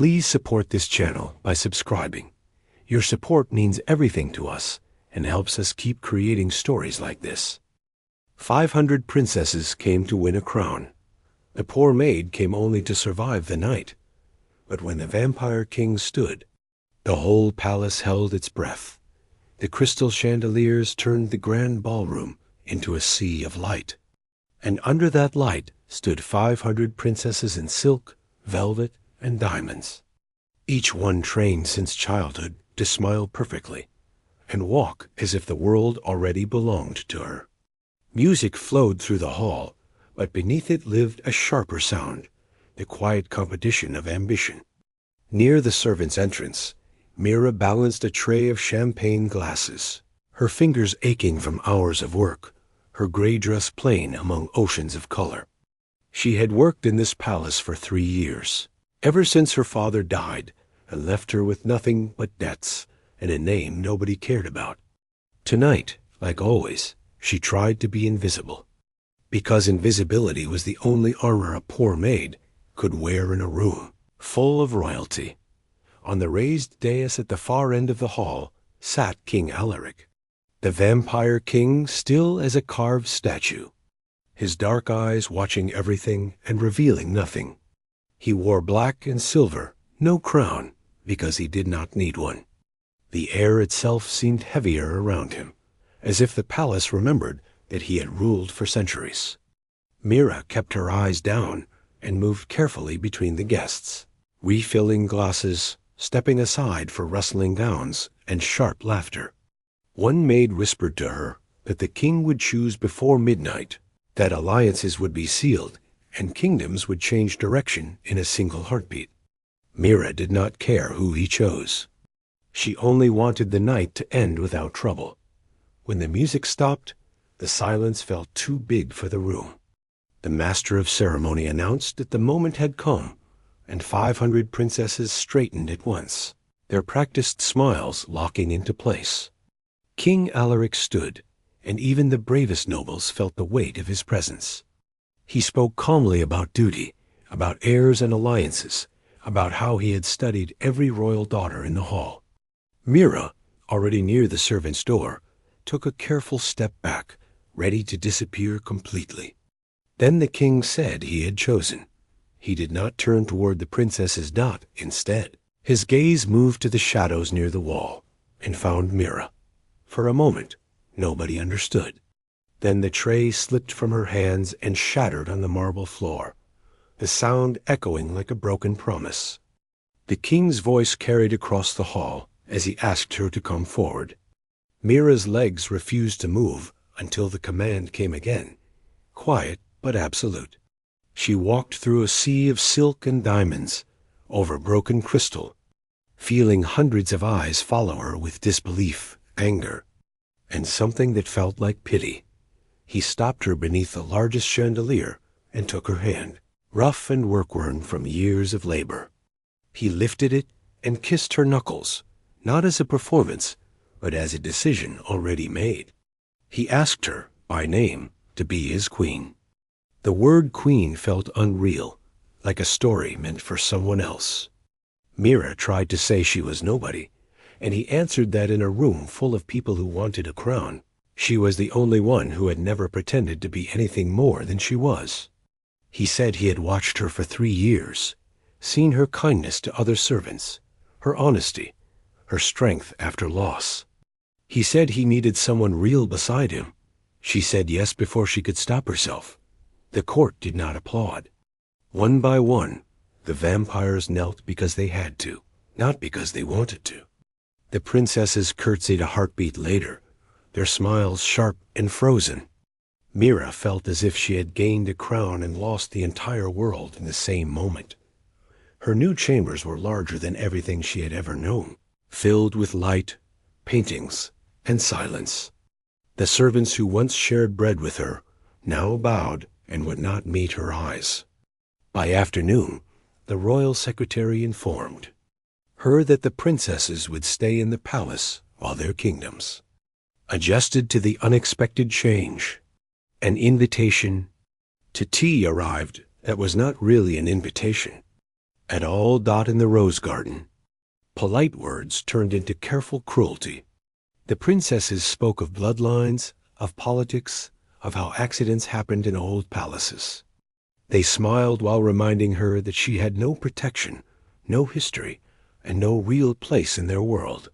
Please support this channel by subscribing. Your support means everything to us and helps us keep creating stories like this. 500 princesses came to win a crown. The poor maid came only to survive the night. But when the vampire king stood, the whole palace held its breath. The crystal chandeliers turned the grand ballroom into a sea of light. And under that light stood 500 princesses in silk, velvet, and diamonds, each one trained since childhood to smile perfectly and walk as if the world already belonged to her. Music flowed through the hall, but beneath it lived a sharper sound, the quiet competition of ambition. Near the servants' entrance, Mirra balanced a tray of champagne glasses, her fingers aching from hours of work, her gray dress plain among oceans of color. She had worked in this palace for 3 years, ever since her father died and left her with nothing but debts and a name nobody cared about. Tonight, like always, she tried to be invisible, because invisibility was the only armor a poor maid could wear in a room full of royalty. On the raised dais at the far end of the hall sat King Alaric, the vampire king, still as a carved statue, his dark eyes watching everything and revealing nothing. He wore black and silver, no crown, because he did not need one. The air itself seemed heavier around him, as if the palace remembered that he had ruled for centuries. Mirra kept her eyes down and moved carefully between the guests, refilling glasses, stepping aside for rustling gowns and sharp laughter. One maid whispered to her that the king would choose before midnight, that alliances would be sealed, and kingdoms would change direction in a single heartbeat. Mirra did not care who he chose. She only wanted the night to end without trouble. When the music stopped, the silence felt too big for the room. The master of ceremony announced that the moment had come, and 500 princesses straightened at once, their practiced smiles locking into place. King Alaric stood, and even the bravest nobles felt the weight of his presence. He spoke calmly about duty, about heirs and alliances, about how he had studied every royal daughter in the hall. Mirra, already near the servants' door, took a careful step back, ready to disappear completely. Then the king said he had chosen. He did not turn toward the princess's dot. Instead, his gaze moved to the shadows near the wall and found Mirra. For a moment, nobody understood. Then the tray slipped from her hands and shattered on the marble floor, the sound echoing like a broken promise. The king's voice carried across the hall as he asked her to come forward. Mirra's legs refused to move until the command came again, quiet but absolute. She walked through a sea of silk and diamonds, over broken crystal, feeling hundreds of eyes follow her with disbelief, anger, and something that felt like pity. He stopped her beneath the largest chandelier and took her hand, rough and work-worn from years of labor. He lifted it and kissed her knuckles, not as a performance, but as a decision already made. He asked her, by name, to be his queen. The word queen felt unreal, like a story meant for someone else. Mirra tried to say she was nobody, and he answered that in a room full of people who wanted a crown, she was the only one who had never pretended to be anything more than she was. He said he had watched her for 3 years, seen her kindness to other servants, her honesty, her strength after loss. He said he needed someone real beside him. She said yes before she could stop herself. The court did not applaud. One by one, the vampires knelt because they had to, not because they wanted to. The princesses curtsied a heartbeat later, their smiles sharp and frozen. Mirra felt as if she had gained a crown and lost the entire world in the same moment. Her new chambers were larger than everything she had ever known, filled with light, paintings, and silence. The servants who once shared bread with her now bowed and would not meet her eyes. By afternoon, the royal secretary informed her that the princesses would stay in the palace while their kingdoms adjusted to the unexpected change. An invitation to tea arrived that was not really an invitation. At all dot in the rose garden, polite words turned into careful cruelty. The princesses spoke of bloodlines, of politics, of how accidents happened in old palaces. They smiled while reminding her that she had no protection, no history, and no real place in their world.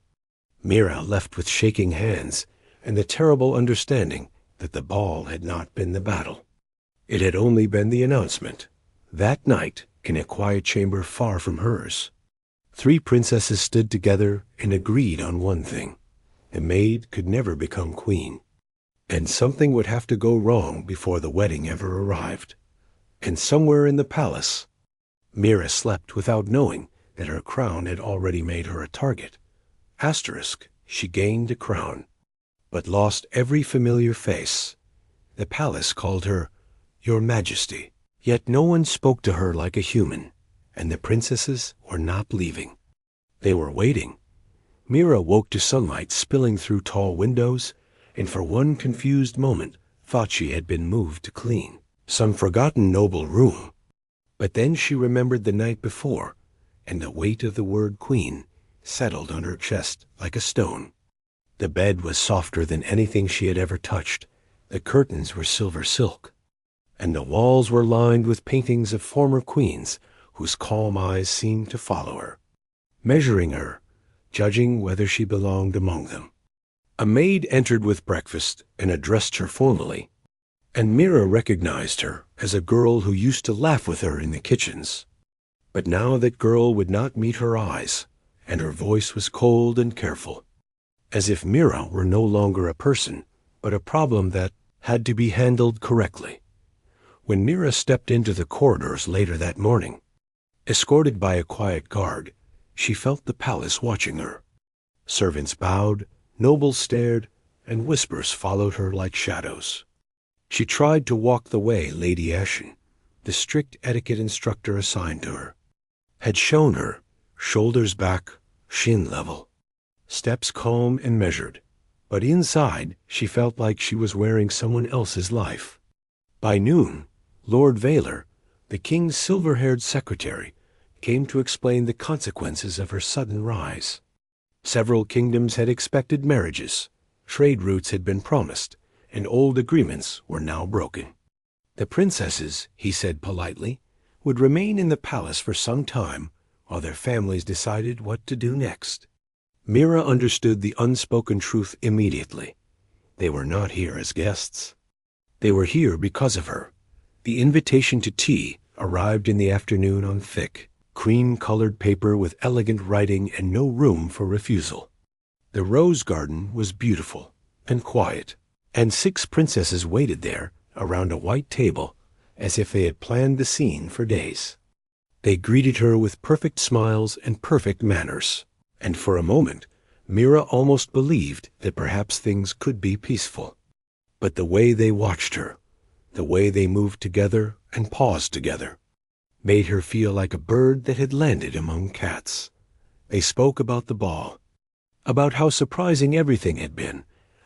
Mirra left with shaking hands and the terrible understanding that the ball had not been the battle. It had only been the announcement. That night, in a quiet chamber far from hers, 3 princesses stood together and agreed on one thing. The Maid could never become queen, and something would have to go wrong before the wedding ever arrived. And somewhere in the palace, Mirra slept without knowing that her crown had already made her a target. Asterisk, she gained a crown, but lost every familiar face. The palace called her Your Majesty, yet no one spoke to her like a human, and the princesses were not leaving. They were waiting. Mirra woke to sunlight spilling through tall windows, and for one confused moment thought she had been moved to clean some forgotten noble room. But then she remembered the night before, and the weight of the word queen settled on her chest like a stone. The bed was softer than anything she had ever touched. The curtains were silver silk, and the walls were lined with paintings of former queens whose calm eyes seemed to follow her, measuring her, judging whether she belonged among them. A maid entered with breakfast and addressed her formally, and Mirra recognized her as a girl who used to laugh with her in the kitchens. But now that girl would not meet her eyes, and her voice was cold and careful, as if Mirra were no longer a person, but a problem that had to be handled correctly. When Mirra stepped into the corridors later that morning, escorted by a quiet guard, she felt the palace watching her. Servants bowed, nobles stared, and whispers followed her like shadows. She tried to walk the way Lady Ashen, the strict etiquette instructor assigned to her, had shown her, shoulders back, shin level, steps calm and measured, but inside she felt like she was wearing someone else's life. By noon, Lord Vaylor, the king's silver-haired secretary, came to explain the consequences of her sudden rise. Several kingdoms had expected marriages, trade routes had been promised, and old agreements were now broken. The princesses, he said politely, would remain in the palace for some time while their families decided what to do next. Mirra understood the unspoken truth immediately. They were not here as guests. They were here because of her. The invitation to tea arrived in the afternoon on thick, cream-colored paper with elegant writing and no room for refusal. The rose garden was beautiful and quiet, and 6 princesses waited there around a white table as if they had planned the scene for days. They greeted her with perfect smiles and perfect manners, and for a moment Mirra almost believed that perhaps things could be peaceful. But the way they watched her, the way they moved together and paused together, made her feel like a bird that had landed among cats. They spoke about the ball, about how surprising everything had been,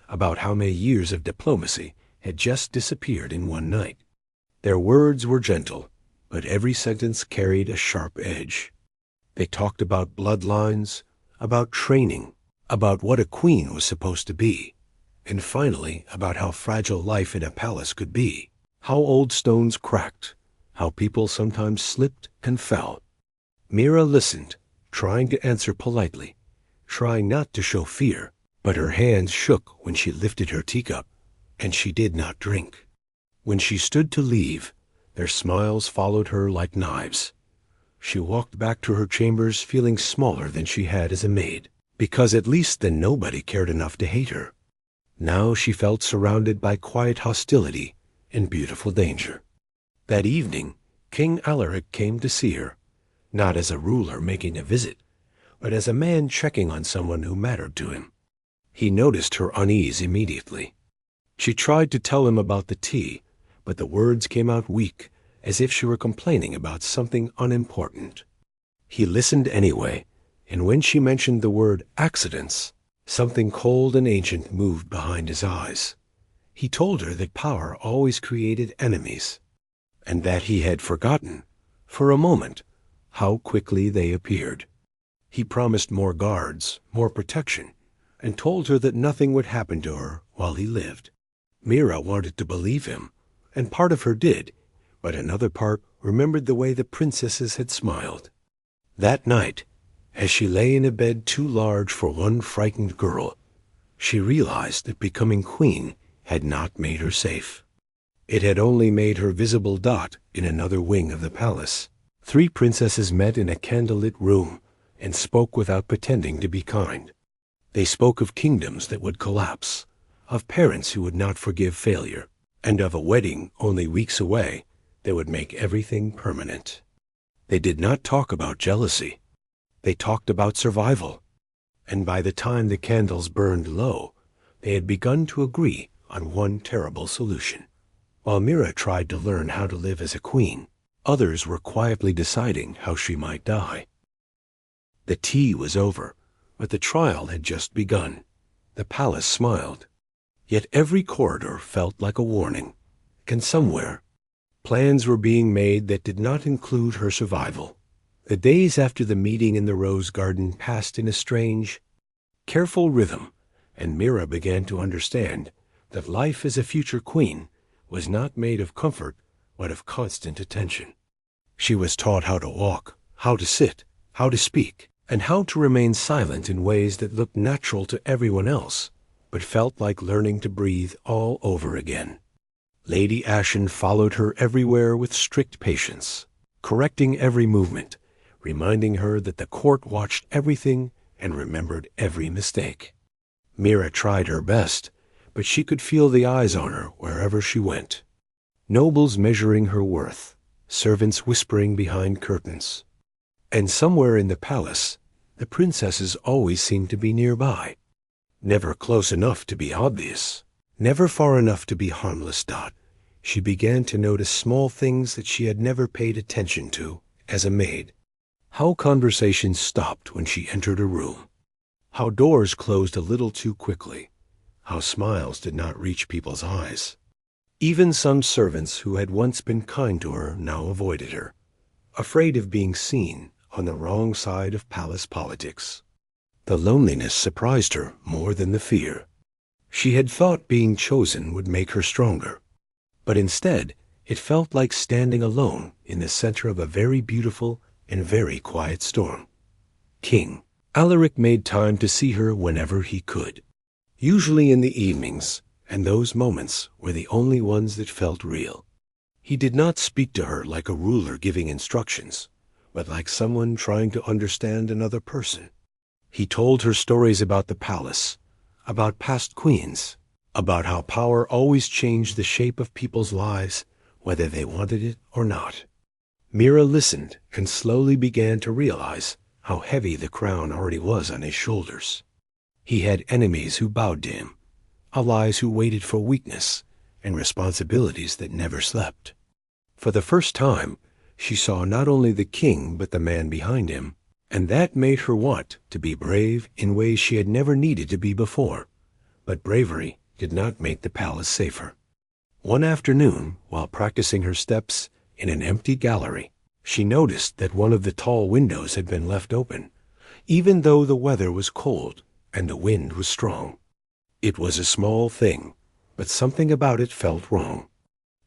about how many years of diplomacy had just disappeared in one night. Their words were gentle, but every sentence carried a sharp edge. They talked about bloodlines, about training, about what a queen was supposed to be, and finally about how fragile life in a palace could be, how old stones cracked, how people sometimes slipped and fell. Mirra listened, trying to answer politely, trying not to show fear, but her hands shook when she lifted her teacup, and she did not drink. When she stood to leave, their smiles followed her like knives. She walked back to her chambers feeling smaller than she had as a maid, because at least then nobody cared enough to hate her. Now she felt surrounded by quiet hostility and beautiful danger. That evening, King Alaric came to see her, not as a ruler making a visit, but as a man checking on someone who mattered to him. He noticed her unease immediately. She tried to tell him about the tea, but the words came out weak, as if she were complaining about something unimportant. He listened anyway, and when she mentioned the word accidents, something cold and ancient moved behind his eyes. He told her that power always created enemies, and that he had forgotten, for a moment, how quickly they appeared. He promised more guards, more protection, and told her that nothing would happen to her while he lived. Mirra wanted to believe him, and part of her did, but another part remembered the way the princesses had smiled. That night, as she lay in a bed too large for one frightened girl, she realized that becoming queen had not made her safe. It had only made her visible dot in another wing of the palace. 3 princesses met in a candlelit room and spoke without pretending to be kind. They spoke of kingdoms that would collapse, of parents who would not forgive failure, and of a wedding only weeks away that would make everything permanent. They did not talk about jealousy. They talked about survival. And by the time the candles burned low, they had begun to agree on one terrible solution. While Mirra tried to learn how to live as a queen, others were quietly deciding how she might die. The tea was over, but the trial had just begun. The palace smiled. Yet every corridor felt like a warning. And somewhere, plans were being made that did not include her survival. The days after the meeting in the rose garden passed in a strange, careful rhythm, and Mirra began to understand that life as a future queen was not made of comfort, but of constant attention. She was taught how to walk, how to sit, how to speak, and how to remain silent in ways that looked natural to everyone else, but felt like learning to breathe all over again. Lady Ashen followed her everywhere with strict patience, correcting every movement, reminding her that the court watched everything and remembered every mistake. Mirra tried her best, but she could feel the eyes on her wherever she went. Nobles measuring her worth, servants whispering behind curtains. And somewhere in the palace, the princesses always seemed to be nearby. Never close enough to be obvious, never far enough to be harmless. She began to notice small things that she had never paid attention to as a maid. How conversations stopped when she entered a room. How doors closed a little too quickly. How smiles did not reach people's eyes. Even some servants who had once been kind to her now avoided her, afraid of being seen on the wrong side of palace politics. The loneliness surprised her more than the fear. She had thought being chosen would make her stronger, but instead it felt like standing alone in the center of a very beautiful and very quiet storm. King Alaric made time to see her whenever he could, usually in the evenings, and those moments were the only ones that felt real. He did not speak to her like a ruler giving instructions, but like someone trying to understand another person. He told her stories about the palace, about past queens, about how power always changed the shape of people's lives, whether they wanted it or not. Mirra listened and slowly began to realize how heavy the crown already was on his shoulders. He had enemies who bowed to him, allies who waited for weakness, and responsibilities that never slept. For the first time, she saw not only the king but the man behind him, and that made her want to be brave in ways she had never needed to be before. But bravery did not make the palace safer. One afternoon, while practicing her steps in an empty gallery, she noticed that one of the tall windows had been left open, even though the weather was cold and the wind was strong. It was a small thing, but something about it felt wrong.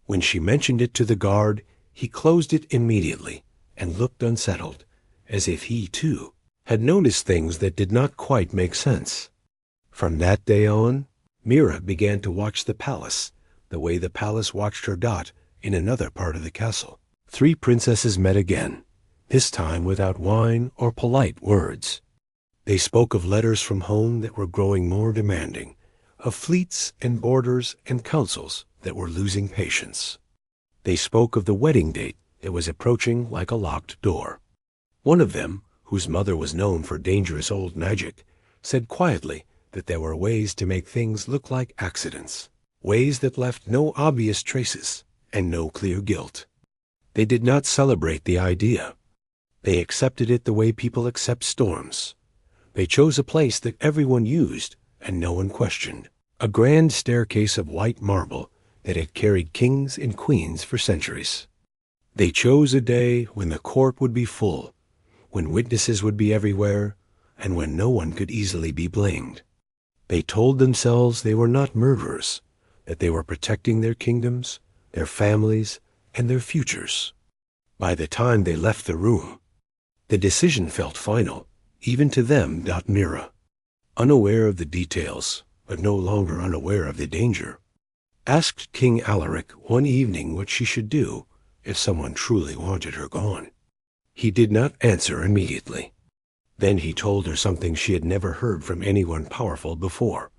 When she mentioned it to the guard, he closed it immediately and looked unsettled, as if he, too, had noticed things that did not quite make sense. From that day on, Mirra began to watch the palace the way the palace watched her in another part of the castle. 3 princesses met again, this time without wine or polite words. They spoke of letters from home that were growing more demanding, of fleets and borders and councils that were losing patience. They spoke of the wedding date that was approaching like a locked door. One of them, whose mother was known for dangerous old magic, said quietly that there were ways to make things look like accidents, ways that left no obvious traces and no clear guilt. They did not celebrate the idea. They accepted it the way people accept storms. They chose a place that everyone used and no one questioned, a grand staircase of white marble that had carried kings and queens for centuries. They chose a day when the court would be full when witnesses would be everywhere, and when no one could easily be blamed. They told themselves they were not murderers, that they were protecting their kingdoms, their families, and their futures. By the time they left the room, the decision felt final, even to them. Mirra, unaware of the details, but no longer unaware of the danger, asked King Alaric one evening what she should do if someone truly wanted her gone. He did not answer immediately. Then he told her something she had never heard from anyone powerful before.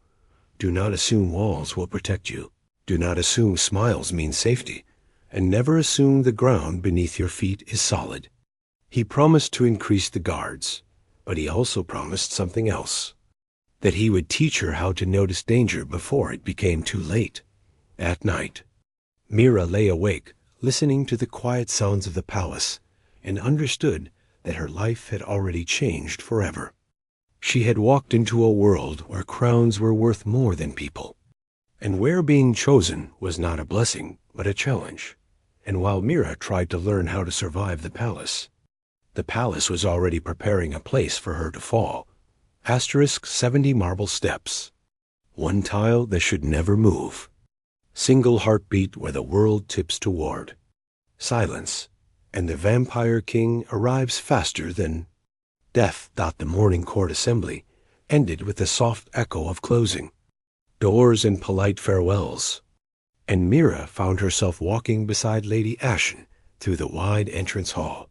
Do not assume walls will protect you. Do not assume smiles mean safety. And never assume the ground beneath your feet is solid. He promised to increase the guards, but he also promised something else. That he would teach her how to notice danger before it became too late. At night, Mirra lay awake, listening to the quiet sounds of the palace, and understood that her life had already changed forever. She had walked into a world where crowns were worth more than people, and where being chosen was not a blessing, but a challenge. And while Mirra tried to learn how to survive the palace was already preparing a place for her to fall. 70 marble steps. One tile that should never move. Single heartbeat where the world tips toward. Silence, and the vampire king arrives faster than death. The morning court assembly ended with a soft echo of closing doors and polite farewells, and Mirra found herself walking beside Lady Ashen through the wide entrance hall,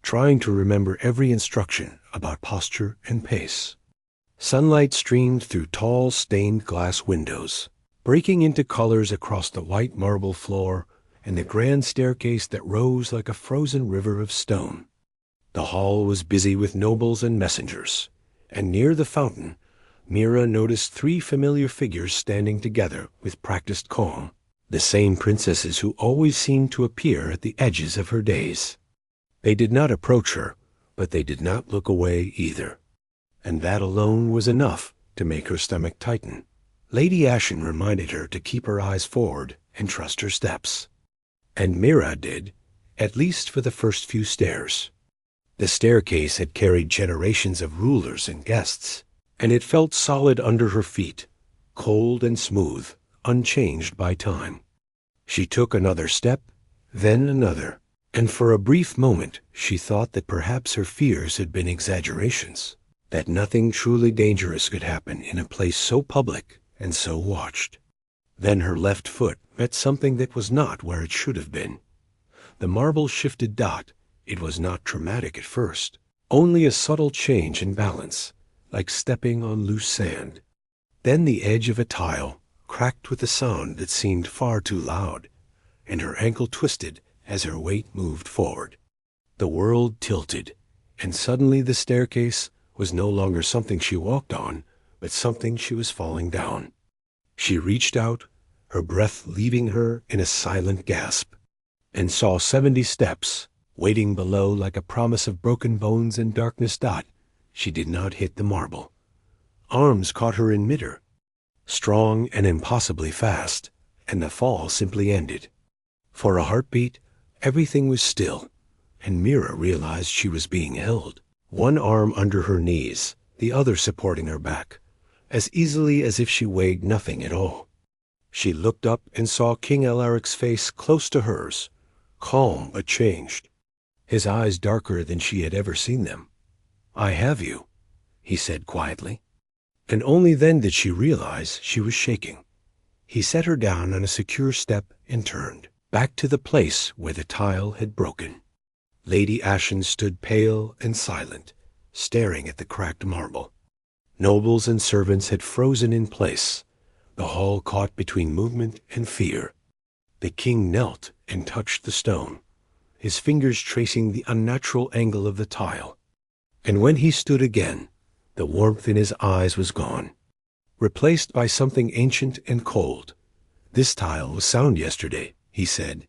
trying to remember every instruction about posture and pace. Sunlight streamed through tall stained glass windows, breaking into colors across the white marble floor and the grand staircase that rose like a frozen river of stone. The hall was busy with nobles and messengers, and near the fountain, Mirra noticed 3 familiar figures standing together with practiced calm, the same princesses who always seemed to appear at the edges of her days. They did not approach her, but they did not look away either, and that alone was enough to make her stomach tighten. Lady Ashen reminded her to keep her eyes forward and trust her steps. And Mirra did, at least for the first few stairs. The staircase had carried generations of rulers and guests, and it felt solid under her feet, cold and smooth, unchanged by time. She took another step, then another, and for a brief moment she thought that perhaps her fears had been exaggerations, that nothing truly dangerous could happen in a place so public and so watched. Then her left foot met something that was not where it should have been. The marble shifted. It was not traumatic at first, only a subtle change in balance, like stepping on loose sand. Then the edge of a tile cracked with a sound that seemed far too loud, and her ankle twisted as her weight moved forward. The world tilted, and suddenly the staircase was no longer something she walked on, but something she was falling down. She reached out, her breath leaving her in a silent gasp, and saw 70 steps waiting below like a promise of broken bones and darkness. She did not hit the marble. Arms caught her in midair, strong and impossibly fast, and the fall simply ended. For a heartbeat, everything was still, and Mirra realized she was being held, one arm under her knees, the other supporting her back, as easily as if she weighed nothing at all. She looked up and saw King Alaric's face close to hers, calm but changed, his eyes darker than she had ever seen them. "I have you," he said quietly. And only then did she realize she was shaking. He set her down on a secure step and turned back to the place where the tile had broken. Lady Ashen stood pale and silent, staring at the cracked marble. Nobles and servants had frozen in place, the hall caught between movement and fear. The king knelt and touched the stone, his fingers tracing the unnatural angle of the tile. And when he stood again, the warmth in his eyes was gone, replaced by something ancient and cold. "This tile was sound yesterday," he said,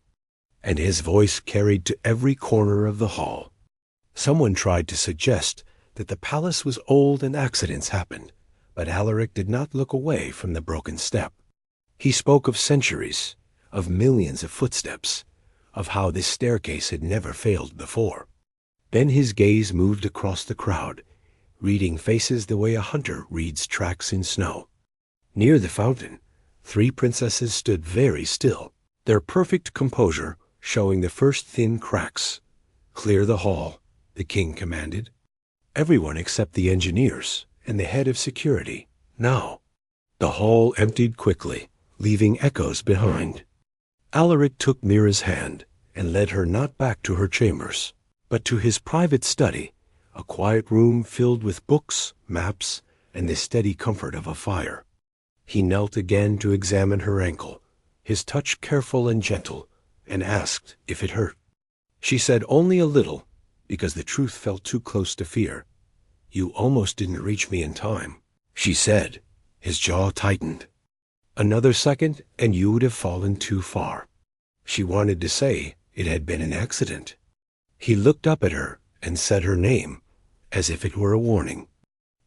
and his voice carried to every corner of the hall. Someone tried to suggest that the palace was old and accidents happened, but Alaric did not look away from the broken step. He spoke of centuries, of millions of footsteps, of how this staircase had never failed before. Then his gaze moved across the crowd, reading faces the way a hunter reads tracks in snow. Near the fountain, 3 princesses stood very still, their perfect composure showing the first thin cracks. "Clear the hall," the king commanded. Everyone except the engineers and the head of security. Now. The hall emptied quickly, leaving echoes behind. Alaric took Mirra's hand and led her not back to her chambers, but to his private study, a quiet room filled with books, maps, and the steady comfort of a fire. He knelt again to examine her ankle, his touch careful and gentle, and asked if it hurt. She said only a little, because the truth felt too close to fear. "You almost didn't reach me in time," she said. His jaw tightened. "Another second, and you would have fallen too far." She wanted to say it had been an accident. He looked up at her and said her name, as if it were a warning.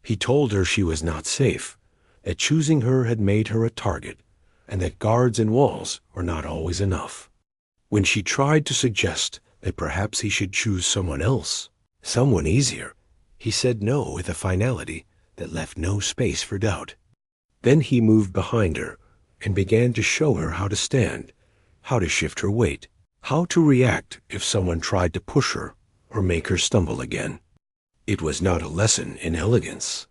He told her she was not safe, that choosing her had made her a target, and that guards and walls were not always enough. When she tried to suggest that perhaps he should choose someone else, someone easier, he said no with a finality that left no space for doubt. Then he moved behind her and began to show her how to stand, how to shift her weight, how to react if someone tried to push her or make her stumble again. It was not a lesson in elegance.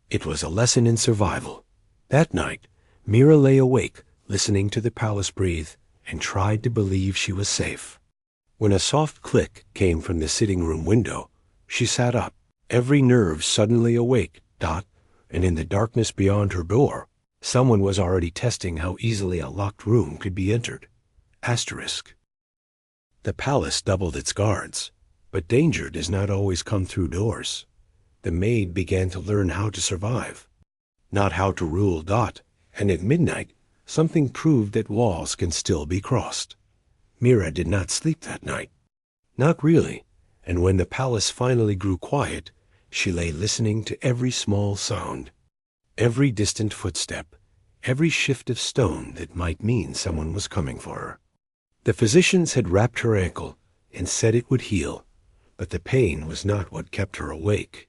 It was a lesson in survival. That night, Mirra lay awake, listening to the palace breathe, and tried to believe she was safe. When a soft click came from the sitting room window, she sat up, every nerve suddenly awake. And in the darkness beyond her door, someone was already testing how easily a locked room could be entered. Asterisk. The palace doubled its guards, but danger does not always come through doors. The maid began to learn how to survive, not how to rule. And at midnight, something proved that walls can still be crossed. Mirra did not sleep that night. Not really, and when the palace finally grew quiet, she lay listening to every small sound, every distant footstep, every shift of stone that might mean someone was coming for her. The physicians had wrapped her ankle and said it would heal, but the pain was not what kept her awake.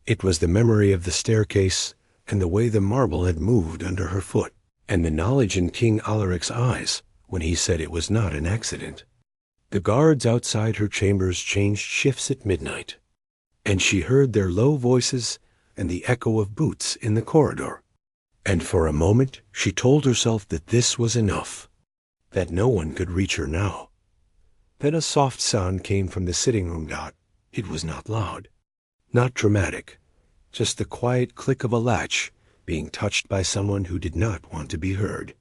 It was the memory of the staircase and the way the marble had moved under her foot, and the knowledge in King Alaric's eyes when he said it was not an accident. The guards outside her chambers changed shifts at midnight, and she heard their low voices and the echo of boots in the corridor. And for a moment she told herself that this was enough, that no one could reach her now. Then a soft sound came from the sitting room. It was not loud, not dramatic, just the quiet click of a latch being touched by someone who did not want to be heard.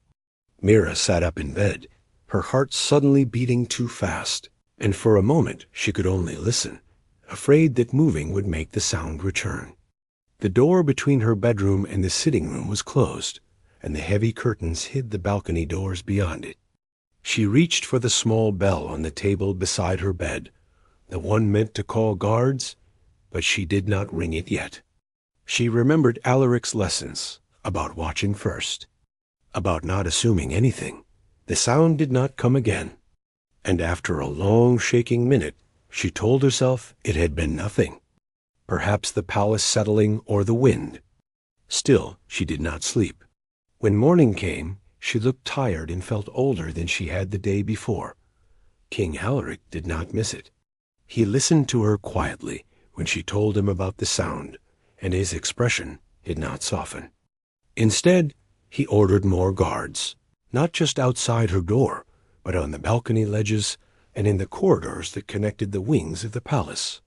Mirra sat up in bed, her heart suddenly beating too fast, and for a moment she could only listen, afraid that moving would make the sound return. The door between her bedroom and the sitting room was closed, and the heavy curtains hid the balcony doors beyond it. She reached for the small bell on the table beside her bed, the one meant to call guards, but she did not ring it yet. She remembered Alaric's lessons about watching first, about not assuming anything. The sound did not come again, and after a long shaking minute, she told herself it had been nothing. Perhaps the palace settling or the wind. Still, she did not sleep. When morning came, she looked tired and felt older than she had the day before. King Alaric did not miss it. He listened to her quietly when she told him about the sound, and his expression did not soften. Instead, he ordered more guards, not just outside her door, but on the balcony ledges and in the corridors that connected the wings of the palace.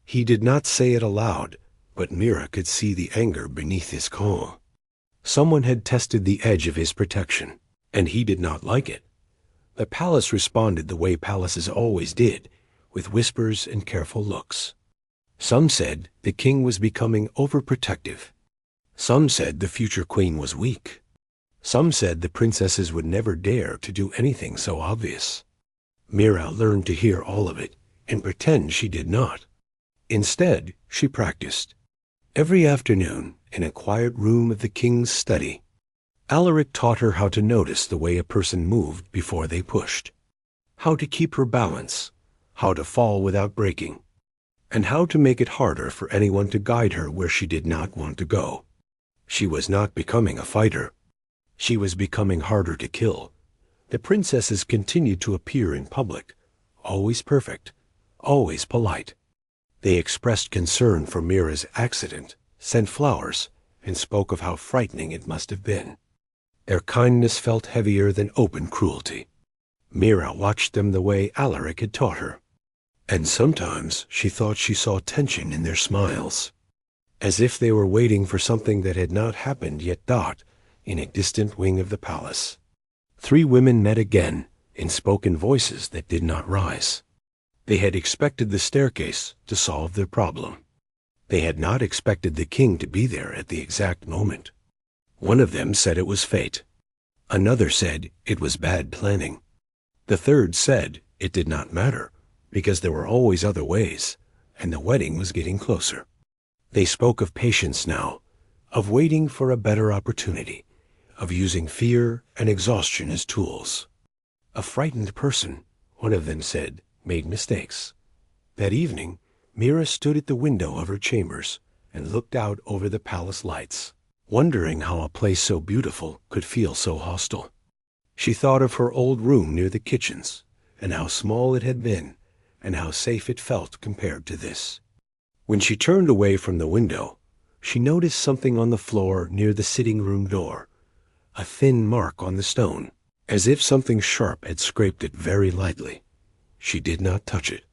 He did not say it aloud, but Mirra could see the anger beneath his calm. Someone had tested the edge of his protection, and he did not like it. The palace responded the way palaces always did, with whispers and careful looks. Some said the king was becoming overprotective. Some said the future queen was weak. Some said the princesses would never dare to do anything so obvious. Mirra learned to hear all of it and pretend she did not. Instead, she practiced. Every afternoon, in a quiet room of the king's study, Alaric taught her how to notice the way a person moved before they pushed, how to keep her balance, how to fall without breaking. and how to make it harder for anyone to guide her where she did not want to go. She was not becoming a fighter. She was becoming harder to kill. The princesses continued to appear in public, always perfect, always polite. They expressed concern for Mirra's accident, sent flowers, and spoke of how frightening it must have been. Their kindness felt heavier than open cruelty. Mirra watched them the way Alaric had taught her, and sometimes she thought she saw tension in their smiles, as if they were waiting for something that had not happened yet in a distant wing of the palace. 3 women met again, in spoken voices that did not rise. They had expected the staircase to solve their problem. They had not expected the king to be there at the exact moment. One of them said it was fate. Another said it was bad planning. The third said it did not matter, because there were always other ways, and the wedding was getting closer. They spoke of patience now, of waiting for a better opportunity, of using fear and exhaustion as tools. A frightened person, one of them said, made mistakes. That evening, Mirra stood at the window of her chambers and looked out over the palace lights, wondering how a place so beautiful could feel so hostile. She thought of her old room near the kitchens, and how small it had been, and how safe it felt compared to this. When she turned away from the window, she noticed something on the floor near the sitting room door, a thin mark on the stone, as if something sharp had scraped it very lightly. She did not touch it.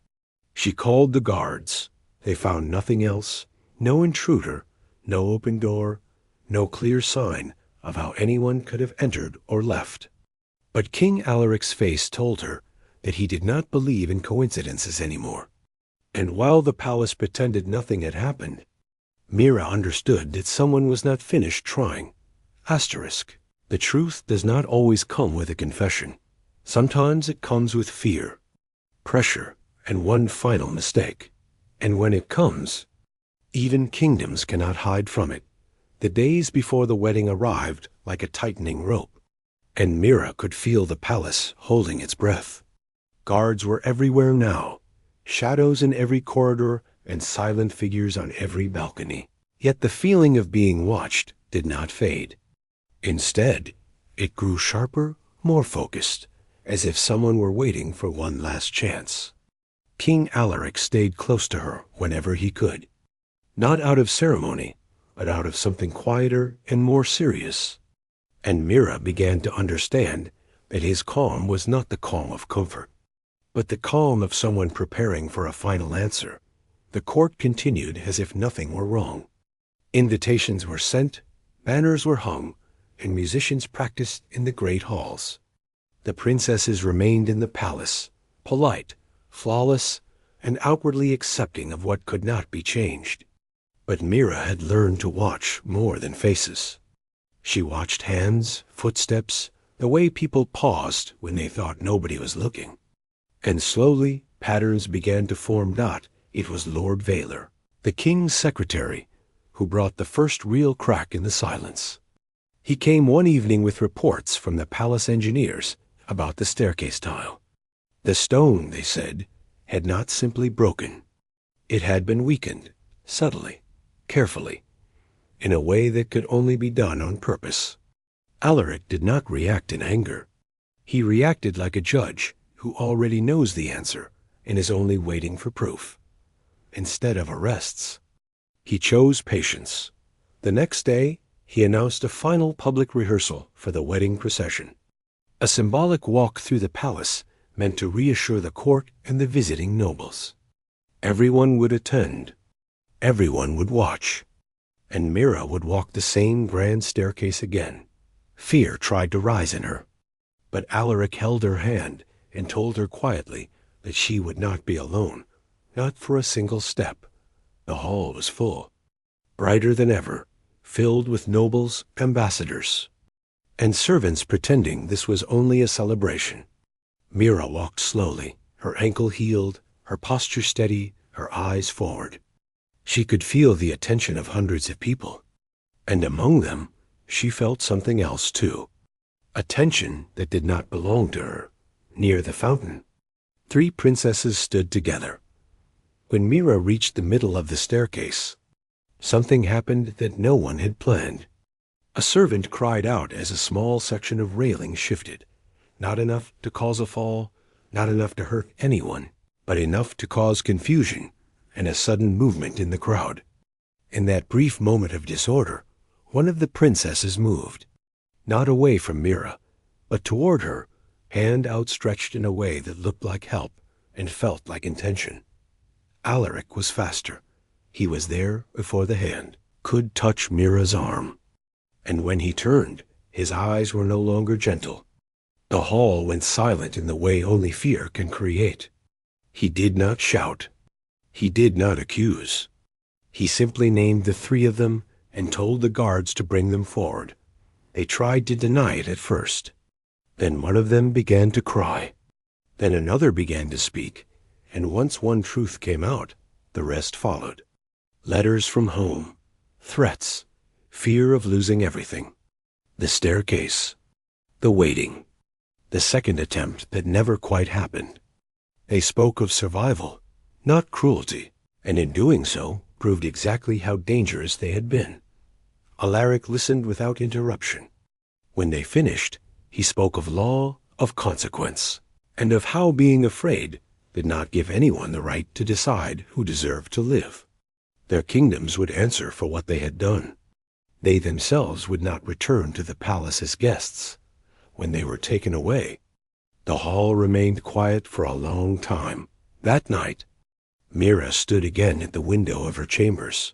She called the guards. They found nothing else, no intruder, no open door, no clear sign of how anyone could have entered or left. But King Alaric's face told her that he did not believe in coincidences anymore. And while the palace pretended nothing had happened, Mirra understood that someone was not finished trying. Asterisk. The truth does not always come with a confession. Sometimes it comes with fear, pressure, and one final mistake. And when it comes, even kingdoms cannot hide from it. The days before the wedding arrived like a tightening rope, and Mirra could feel the palace holding its breath. Guards were everywhere now, shadows in every corridor and silent figures on every balcony. Yet the feeling of being watched did not fade. Instead, it grew sharper, more focused, as if someone were waiting for one last chance. King Alaric stayed close to her whenever he could, not out of ceremony, but out of something quieter and more serious. And Mirra began to understand that his calm was not the calm of comfort, but the calm of someone preparing for a final answer. The court continued as if nothing were wrong. Invitations were sent, banners were hung, and musicians practiced in the great halls. The princesses remained in the palace, polite, flawless, and outwardly accepting of what could not be changed. But Mirra had learned to watch more than faces. She watched hands, footsteps, the way people paused when they thought nobody was looking. And slowly, patterns began to form. It was Lord Vaylor, the king's secretary, who brought the first real crack in the silence. He came one evening with reports from the palace engineers about the staircase tile. The stone, they said, had not simply broken. It had been weakened, subtly, carefully, in a way that could only be done on purpose. Alaric did not react in anger. He reacted like a judge who already knows the answer and is only waiting for proof. Instead of arrests, he chose patience. The next day, he announced a final public rehearsal for the wedding procession. A symbolic walk through the palace meant to reassure the court and the visiting nobles. Everyone would attend. Everyone would watch. And Mirra would walk the same grand staircase again. Fear tried to rise in her, but Alaric held her hand and told her quietly that she would not be alone, not for a single step. The hall was full, brighter than ever, filled with nobles, ambassadors, and servants pretending this was only a celebration. Mirra walked slowly, her ankle healed, her posture steady, her eyes forward. She could feel the attention of hundreds of people, and among them she felt something else too, attention that did not belong to her. Near the fountain, 3 princesses stood together. When Mirra reached the middle of the staircase, something happened that no one had planned. A servant cried out as a small section of railing shifted. Not enough to cause a fall, not enough to hurt anyone, but enough to cause confusion and a sudden movement in the crowd. In that brief moment of disorder, one of the princesses moved, not away from Mirra, but toward her, hand outstretched in a way that looked like help and felt like intention. Alaric was faster. He was there before the hand could touch Mirra's arm. And when he turned, his eyes were no longer gentle. The hall went silent in the way only fear can create. He did not shout. He did not accuse. He simply named the three of them and told the guards to bring them forward. They tried to deny it at first. Then one of them began to cry. Then another began to speak, and once one truth came out, the rest followed. Letters from home, threats, fear of losing everything, the staircase, the waiting, the second attempt that never quite happened. They spoke of survival, not cruelty, and in doing so proved exactly how dangerous they had been. Alaric listened without interruption. When they finished, he spoke of law, of consequence, and of how being afraid did not give anyone the right to decide who deserved to live. Their kingdoms would answer for what they had done. They themselves would not return to the palace as guests. When they were taken away, the hall remained quiet for a long time. That night, Mirra stood again at the window of her chambers.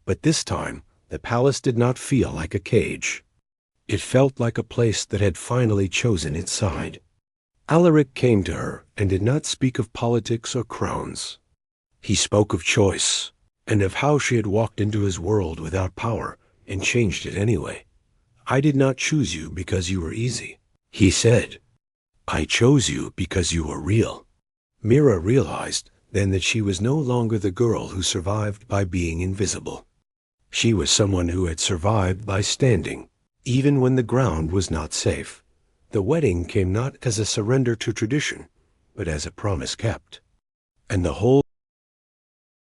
But this time, the palace did not feel like a cage. It felt like a place that had finally chosen its side. Alaric came to her and did not speak of politics or crowns. He spoke of choice, and of how she had walked into his world without power and changed it anyway. "I did not choose you because you were easy," he said. "I chose you because you were real." Mirra realized then that she was no longer the girl who survived by being invisible. She was someone who had survived by standing, even when the ground was not safe. The wedding came not as a surrender to tradition, but as a promise kept. And the whole